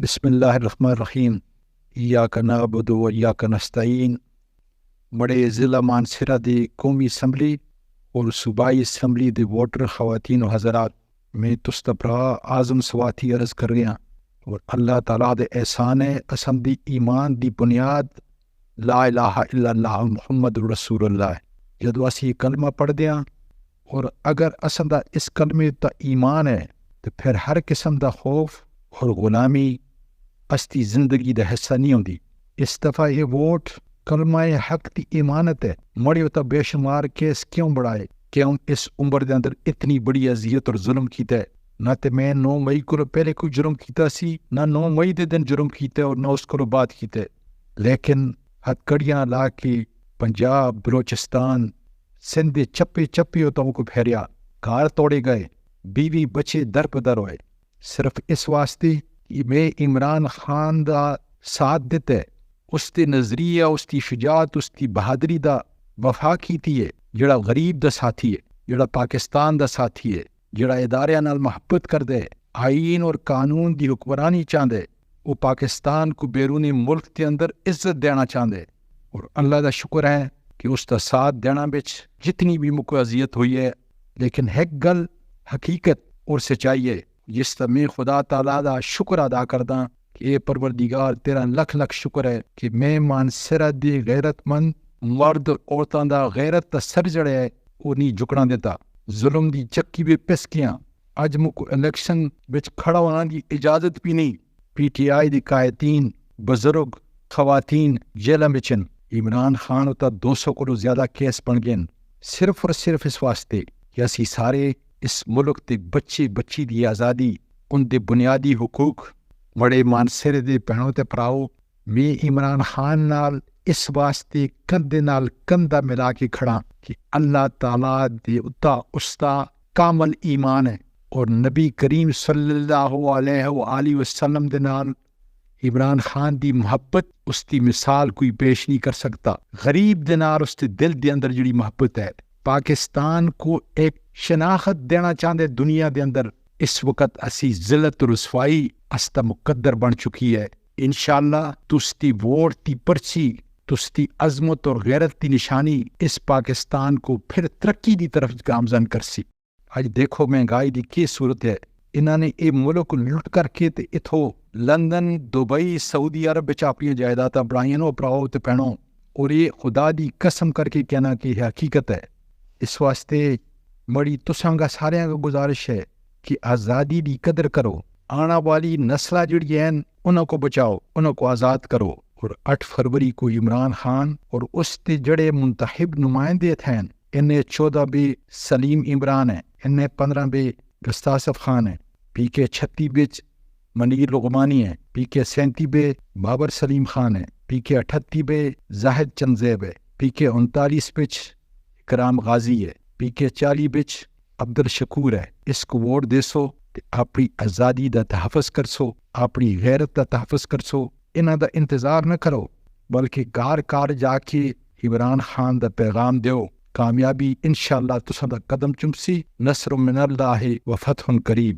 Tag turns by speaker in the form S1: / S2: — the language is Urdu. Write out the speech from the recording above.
S1: بسم اللہ الرحمن الرحیم۔ ایاک نعبد و ایاک نستعین۔ بڑے ضلع مانسہرہ دی قومی اسمبلی اور صوبائی اسمبلی دے ووٹر خواتین و حضرات، میں تستپرا اعظم سواتی عرض کر رہا اور اللہ تعالیٰ دے احسان ہے اسم دی ایمان دی بنیاد لا الہ الا اللہ محمد رسول اللہ ہے۔ جدو اسی کلمہ پڑھ دیاں اور اگر اسم دا اس کلمے تا ایمان ہے تو پھر ہر قسم دا خوف اور غلامی استی زندگی دا حصہ نہیں ہوندی۔ اس دفعہ یہ ووٹ کلمہ حق دی ایمانت ہے۔ مڑی ہوتا بے شمار کیس کیوں بڑھائے، کیوں اس عمر دے اندر اتنی بڑی اذیت اور ظلم کیتا ہے؟ نہ تے میں 9 مئی کو پہلے کوئی جرم کیتا سی، نہ 9 مئی دے دن جرم کیتا اور نہ اس کو بعد کیتا، لیکن ہتھ کڑیاں لا کے پنجاب، بلوچستان، سندھ دے چپے چپے ہوتا کو پھیریا، گھر توڑے گئے، بیوی بچے در بدر ہوئے، صرف اس واسطے کہ میں عمران خان دا ساتھ دیتا ہے، اس دی نظریہ، اس دی شجاعت، اس دی بہادری دا وفا کیتی ہے، جڑا غریب دا ساتھی ہے، جڑا پاکستان دا ساتھی ہے، جڑا اداریاں نال محبت کر دے، آئین اور قانون دی حکمرانی چاہندے، وہ پاکستان کو بیرونی ملک کے اندر عزت دینا چاہندے، اور اللہ دا شکر ہے کہ اس دا ساتھ دینا بچ جتنی بھی مکو اذیت ہوئی ہے، لیکن ایک گل حقیقت اور سچائی ہے جس تا میں خدا تعالیٰ دا شکر ادا کرداں کہ اے پروردگار تیرا لکھ لکھ شکر ہے کہ میں مانسہرہ دی غیرت مند مرد اور عورتاں دا غیرت دا سر جڑے ہے وہ نہیں جھکنا دیتا۔ ظلم دی چکی بھی پس گیاں، اج مکو الیکشن بچ کھڑا ہونا دی اجازت بھی نہیں۔ پی ٹی آئی دی قائدین، بزرگ، خواتین جیلوں بچن۔ عمران خان ہوتا 200 کو زیادہ کیس بن گئے، صرف اور صرف اس واسطے کہ اسی سارے اس ملک دے بچے بچی دی آزادی، ان دے بنیادی حقوق بڑے مانسہرے دے بہنوں تے پراؤ، میں عمران خان نال اس واسطے کندھے نال کندھا ملا کے کھڑا کہ اللہ تعالیٰ دے اتا استا کامل ایمان ہے، اور نبی کریم صلی اللہ علیہ وآلہ وسلم دے نال عمران خان دی محبت اس دی مثال کوئی پیش نہیں کر سکتا۔ غریب دے نال اس دے دل دے اندر جڑی محبت ہے، پاکستان کو ایک شناخت دینا چاہتے دنیا دے اندر، اس وقت اسی ذلت و رسوائی استا مقدر بن چکی ہے۔ انشاءاللہ تستی ووٹ دی پرچی، تستی عظمت اور غیرت دی نشانی اس پاکستان کو پھر ترقی دی طرف گامزن کرسی۔ آج دیکھو مہنگائی دی کی صورت ہے، انہوں نے اے ملک لٹ کر کے تے اتھو لندن، دبئی، سعودی عرب بچ اپنی جائیداداں بڑھائیاں نو پراؤ تے پہنو، اور یہ خدا دی قسم کر کے کہنا کہ یہ حقیقت ہے۔ اس واسطے بڑی تساں گا سارے کا گزارش ہے کہ آزادی دی قدر کرو، آنا والی نسلہ جڑی ہیں انہوں کو بچاؤ، انہوں کو آزاد کرو۔ اور 8 فروری کو عمران خان اور اس تے جڑے منتخب نمائندے تھے، انہیں 14 بے سلیم عمران ہیں، انہیں 15 بے گستاصف خان ہیں، پی کے 36 بچ منیر لغمانی ہیں، پی کے 37 بے بابر سلیم خان ہیں، پی کے 38 بے زاہد چنزیب ہے، پی کے 39 بچ کرام غازی ہے، پی کے 40 بچ عبد الشکور ہے۔ اس کو ووٹ دے سو تے اپنی آزادی دا تحفظ کر سو، اپنی غیرت دا تحفظ کر سو، انہاں دا انتظار نہ کرو بلکہ کار کار جا کے عمران خان دا پیغام دیو۔ کامیابی انشاءاللہ تساں دا قدم چمسی۔ نصر من اللہ و فتح قریب۔